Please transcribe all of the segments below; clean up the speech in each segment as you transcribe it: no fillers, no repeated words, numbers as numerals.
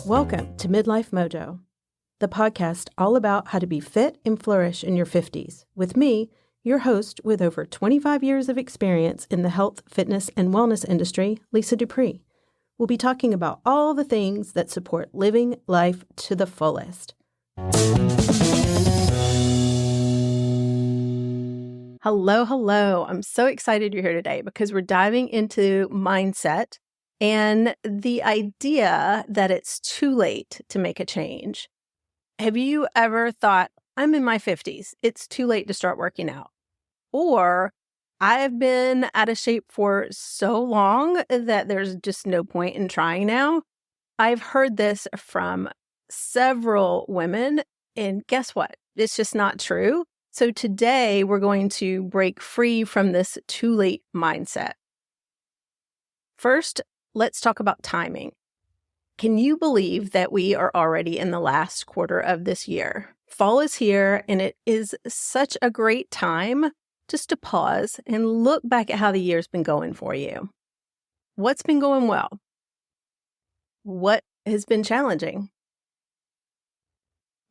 Welcome to Midlife Mojo, the podcast all about how to be fit and flourish in your 50s, with me, your host with over 25 years of experience in the health, fitness, and wellness industry, Lisa DuPree. We'll be talking about all the things that support living life to the fullest. Hello. I'm so excited you're here today because we're diving into mindset and the idea that it's too late to make a change. Have you ever thought, I'm in my 50s, it's too late to start working out? Or I've been out of shape for so long that there's just no point in trying now? I've heard this from several women, and guess what? It's just not true. So today we're going to break free from this too late mindset. First, let's talk about timing. Can you believe that we are already in the last quarter of this year? Fall is here, and it is such a great time just to pause and look back at how the year's been going for you. What's been going well? What has been challenging?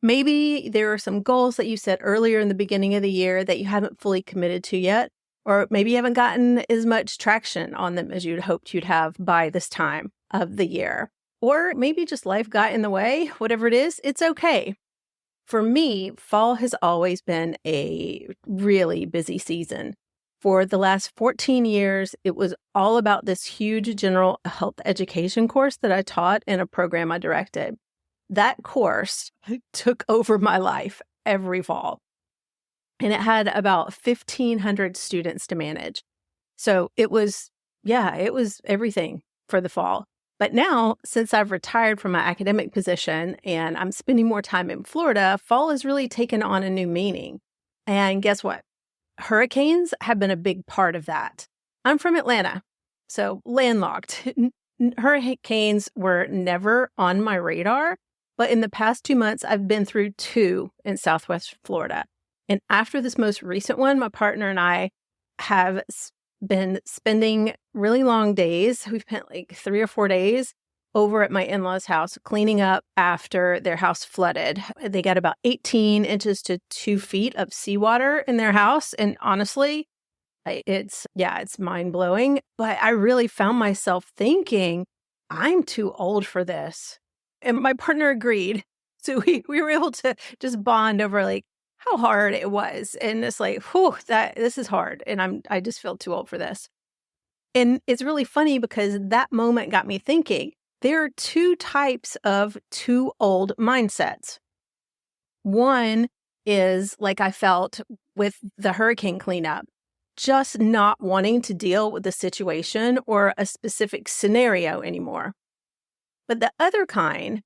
Maybe there are some goals that you set earlier in the beginning of the year that you haven't fully committed to yet, or maybe you haven't gotten as much traction on them as you'd hoped you'd have by this time of the year. Or maybe just life got in the way. Whatever it is, it's okay. For me, fall has always been a really busy season. For the last 14 years, it was all about this huge general health education course that I taught in a program I directed. That course took over my life every fall, and it had about 1,500 students to manage. So it was everything for the fall. But now, since I've retired from my academic position and I'm spending more time in Florida, fall has really taken on a new meaning. And guess what? Hurricanes have been a big part of that. I'm from Atlanta, so landlocked. Hurricanes were never on my radar, but in the past 2 months, I've been through 2 in Southwest Florida. And after this most recent one, my partner and I have been spending really long days. We've spent like 3 or 4 days over at my in-laws' house cleaning up after their house flooded. They got about 18 inches to 2 feet of seawater in their house. And honestly, it's mind-blowing. But I really found myself thinking, I'm too old for this. And my partner agreed. So we were able to just bond over like how hard it was. And it's like, this is hard. And I just feel too old for this. And it's really funny because that moment got me thinking, there are 2 types of too old mindsets. One is like I felt with the hurricane cleanup, just not wanting to deal with the situation or a specific scenario anymore. But the other kind,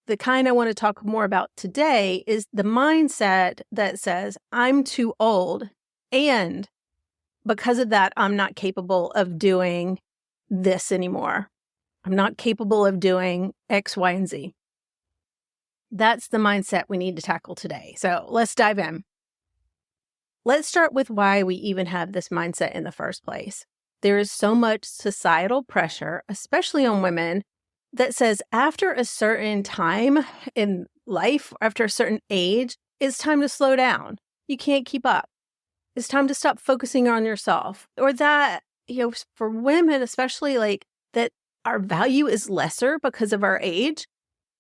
the kind I want to talk more about today, is the mindset that says, I'm too old, and because of that, I'm not capable of doing this anymore. I'm not capable of doing X, Y, and Z. That's the mindset we need to tackle today. So let's dive in. Let's start with why we even have this mindset in the first place. There is so much societal pressure, especially on women, that says after a certain time in life, after a certain age, it's time to slow down. You can't keep up. It's time to stop focusing on yourself. Or that, for women, especially like that our value is lesser because of our age.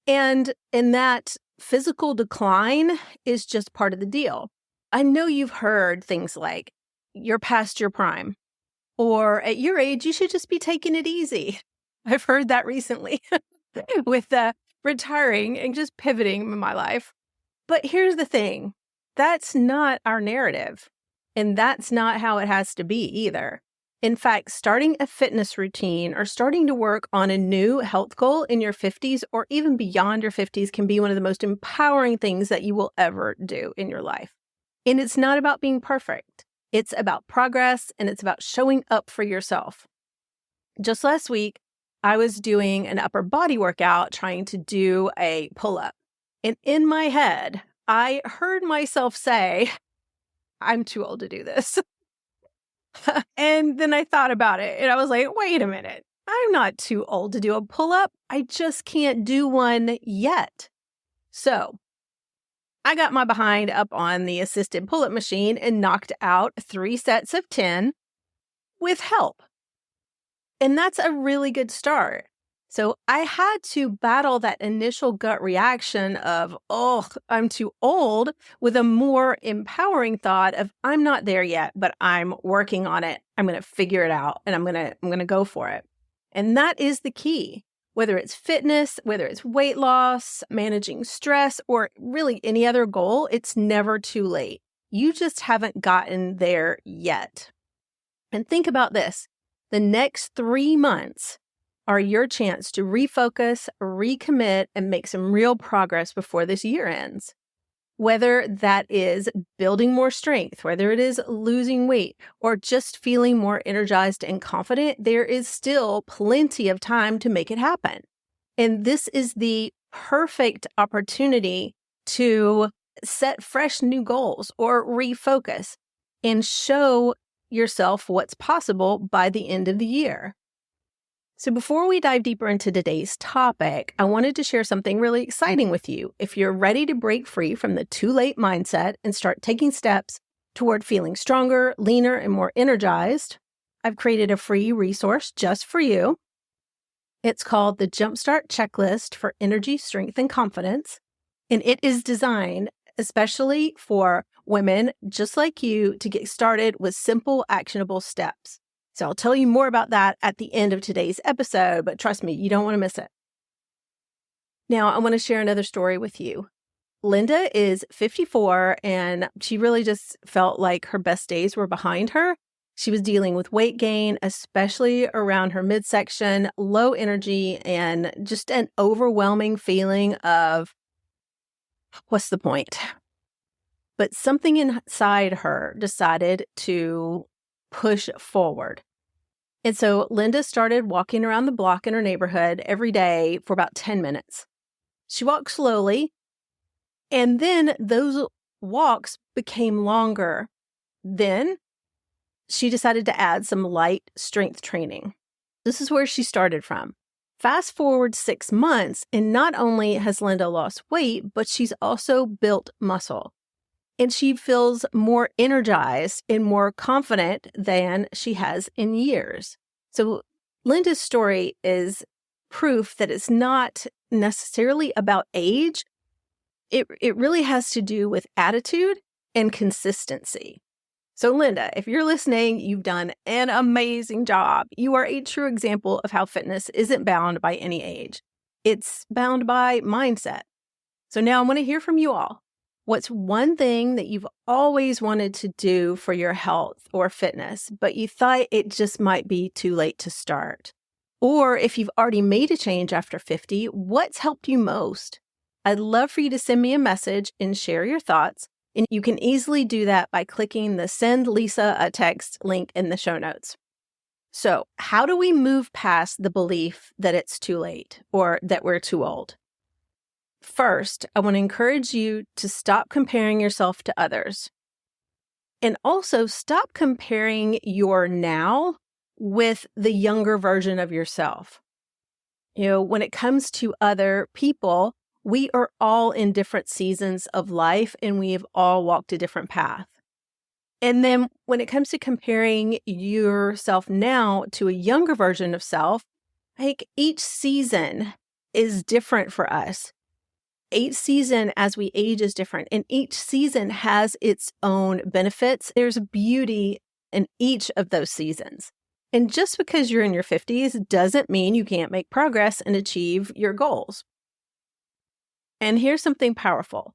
And that physical decline is just part of the deal. I know you've heard things like, you're past your prime. Or at your age, you should just be taking it easy. I've heard that recently with retiring and just pivoting in my life. But here's the thing. That's not our narrative. And that's not how it has to be either. In fact, starting a fitness routine or starting to work on a new health goal in your 50s or even beyond your 50s can be one of the most empowering things that you will ever do in your life. And it's not about being perfect. It's about progress, and it's about showing up for yourself. Just last week, I was doing an upper body workout trying to do a pull-up. And in my head, I heard myself say, I'm too old to do this. And then I thought about it and I was like, wait a minute. I'm not too old to do a pull-up. I just can't do one yet. So I got my behind up on the assisted pull-up machine and knocked out 3 sets of 10 with help. And that's a really good start. So I had to battle that initial gut reaction of, oh, I'm too old, with a more empowering thought of, I'm not there yet, but I'm working on it. I'm going to figure it out and I'm going to go for it. And that is the key. Whether it's fitness, whether it's weight loss, managing stress, or really any other goal, it's never too late. You just haven't gotten there yet. And think about this. The next 3 months are your chance to refocus, recommit, and make some real progress before this year ends. Whether that is building more strength, whether it is losing weight, or just feeling more energized and confident, there is still plenty of time to make it happen. And this is the perfect opportunity to set fresh new goals or refocus and show yourself what's possible by the end of the year. So before we dive deeper into today's topic, I wanted to share something really exciting with you. If you're ready to break free from the too late mindset and start taking steps toward feeling stronger, leaner, and more energized, I've created a free resource just for you. It's called the Jumpstart Checklist for Energy, Strength, and Confidence. And it is designed especially for women just like you to get started with simple, actionable steps. So I'll tell you more about that at the end of today's episode, but trust me, you don't want to miss it. Now, I want to share another story with you. Linda is 54, and she really just felt like her best days were behind her. She was dealing with weight gain, especially around her midsection, low energy, and just an overwhelming feeling of, what's the point? But something inside her decided to push forward. And so Linda started walking around the block in her neighborhood every day for about 10 minutes. She walked slowly, and then those walks became longer. Then she decided to add some light strength training. This is where she started from. Fast forward 6 months, and not only has Linda lost weight, but she's also built muscle. And she feels more energized and more confident than she has in years. So Linda's story is proof that it's not necessarily about age. It really has to do with attitude and consistency. So Linda, if you're listening, you've done an amazing job. You are a true example of how fitness isn't bound by any age. It's bound by mindset. So now I want to hear from you all. What's one thing that you've always wanted to do for your health or fitness, but you thought it just might be too late to start? Or if you've already made a change after 50, what's helped you most? I'd love for you to send me a message and share your thoughts. And you can easily do that by clicking the Send Lisa a Text link in the show notes. So how do we move past the belief that it's too late or that we're too old? First, I want to encourage you to stop comparing yourself to others. And also stop comparing your now with the younger version of yourself. When it comes to other people, we are all in different seasons of life and we've all walked a different path. And then when it comes to comparing yourself now to a younger version of self, like each season is different for us. Each season as we age is different, and each season has its own benefits. There's beauty in each of those seasons. And just because you're in your 50s doesn't mean you can't make progress and achieve your goals. And here's something powerful.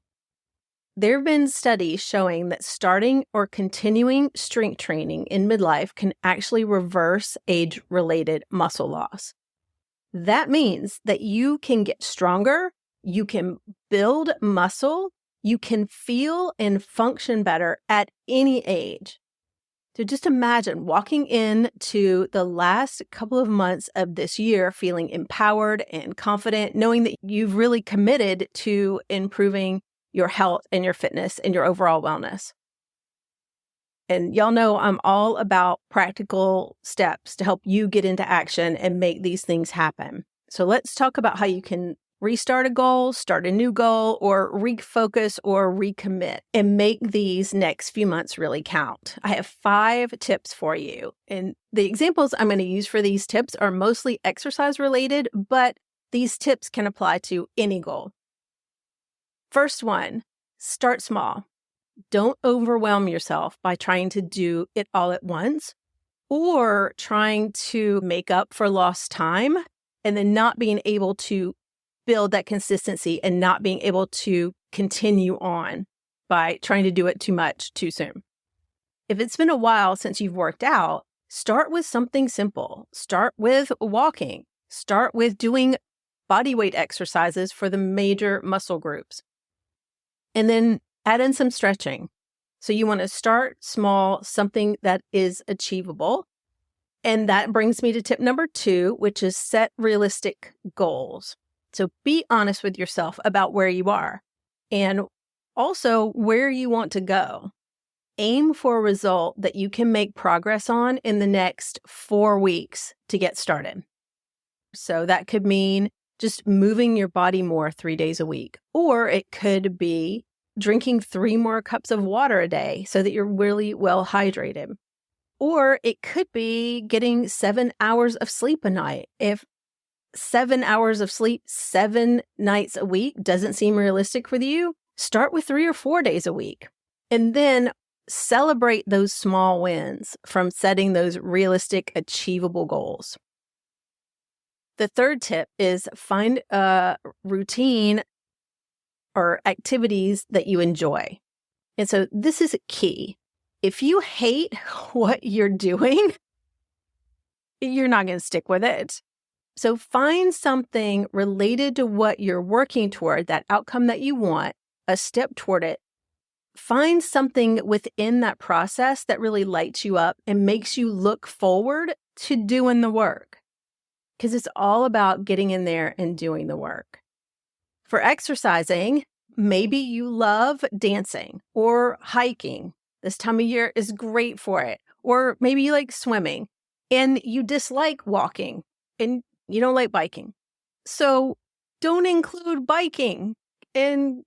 There have been studies showing that starting or continuing strength training in midlife can actually reverse age-related muscle loss. That means that you can get stronger, you can build muscle, you can feel and function better at any age. So just imagine walking into the last couple of months of this year feeling empowered and confident, knowing that you've really committed to improving your health and your fitness and your overall wellness. And y'all know I'm all about practical steps to help you get into action and make these things happen. So let's talk about how you can restart a goal, start a new goal, or refocus or recommit and make these next few months really count. I have 5 tips for you. And the examples I'm going to use for these tips are mostly exercise related, but these tips can apply to any goal. First one, start small. Don't overwhelm yourself by trying to do it all at once or trying to make up for lost time and then not being able to build that consistency and not being able to continue on by trying to do it too much too soon. If it's been a while since you've worked out, start with something simple. Start with walking. Start with doing body weight exercises for the major muscle groups. And then add in some stretching. So you want to start small, something that is achievable. And that brings me to tip number 2, which is set realistic goals. So be honest with yourself about where you are and also where you want to go. Aim for a result that you can make progress on in the next 4 weeks to get started. So that could mean just moving your body more 3 days a week, or it could be drinking 3 more cups of water a day so that you're really well hydrated. Or it could be getting 7 hours of sleep a night. If 7 hours of sleep 7 nights a week doesn't seem realistic for you, start with 3 or 4 days a week. And then celebrate those small wins from setting those realistic, achievable goals. The third tip is find a routine or activities that you enjoy. And so this is key. If you hate what you're doing, you're not going to stick with it. So find something related to what you're working toward, that outcome that you want, a step toward it. Find something within that process that really lights you up and makes you look forward to doing the work. Because it's all about getting in there and doing the work. For exercising, maybe you love dancing or hiking. This time of year is great for it. Or maybe you like swimming and you dislike walking and you don't like biking. So don't include biking and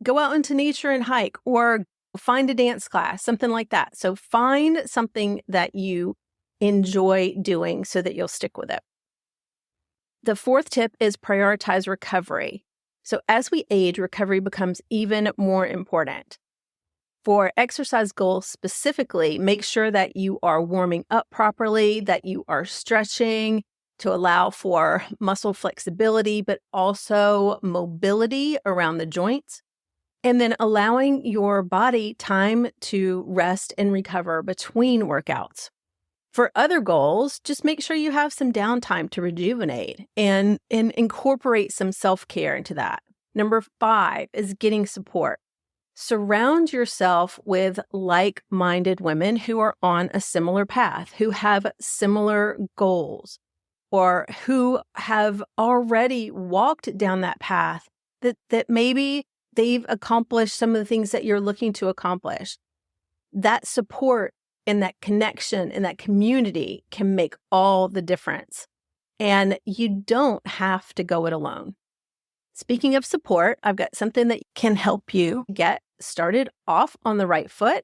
go out into nature and hike or find a dance class, something like that. So find something that you enjoy doing so that you'll stick with it. The 4th tip is prioritize recovery. So as we age, recovery becomes even more important. For exercise goals specifically, make sure that you are warming up properly, that you are stretching to allow for muscle flexibility, but also mobility around the joints, and then allowing your body time to rest and recover between workouts. For other goals, just make sure you have some downtime to rejuvenate and incorporate some self-care into that. Number 5 is getting support. Surround yourself with like-minded women who are on a similar path, who have similar goals, or who have already walked down that path that maybe they've accomplished some of the things that you're looking to accomplish. That support and that connection and that community can make all the difference. And you don't have to go it alone. Speaking of support, I've got something that can help you get started off on the right foot.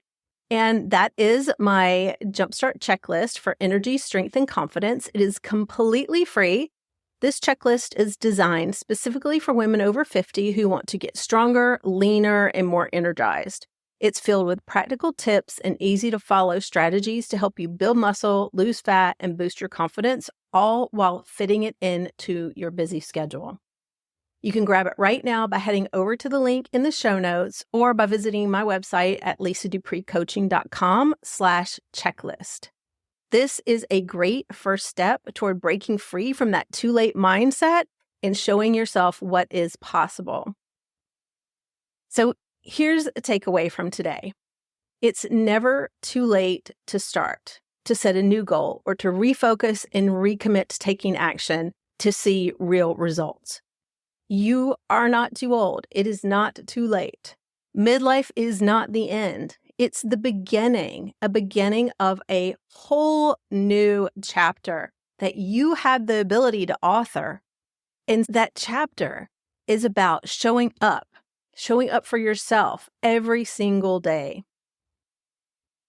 And that is my Jumpstart checklist for energy, strength, and confidence. It is completely free. This checklist is designed specifically for women over 50 who want to get stronger, leaner, and more energized. It's filled with practical tips and easy to follow strategies to help you build muscle, lose fat, and boost your confidence, all while fitting it into your busy schedule. You can grab it right now by heading over to the link in the show notes or by visiting my website at lisadupreecoaching.com/checklist. This is a great first step toward breaking free from that too late mindset and showing yourself what is possible. So here's a takeaway from today. It's never too late to start, to set a new goal, or to refocus and recommit to taking action to see real results. You are not too old. It is not too late. Midlife is not the end. It's the beginning, a beginning of a whole new chapter that you have the ability to author. And that chapter is about showing up for yourself every single day.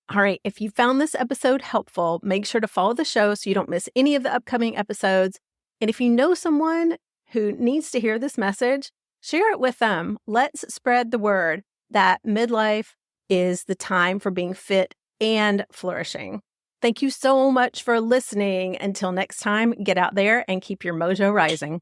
All right, if you found this episode helpful, make sure to follow the show so you don't miss any of the upcoming episodes. And if you know someone who needs to hear this message, share it with them. Let's spread the word that midlife is the time for being fit and flourishing. Thank you so much for listening. Until next time, get out there and keep your mojo rising.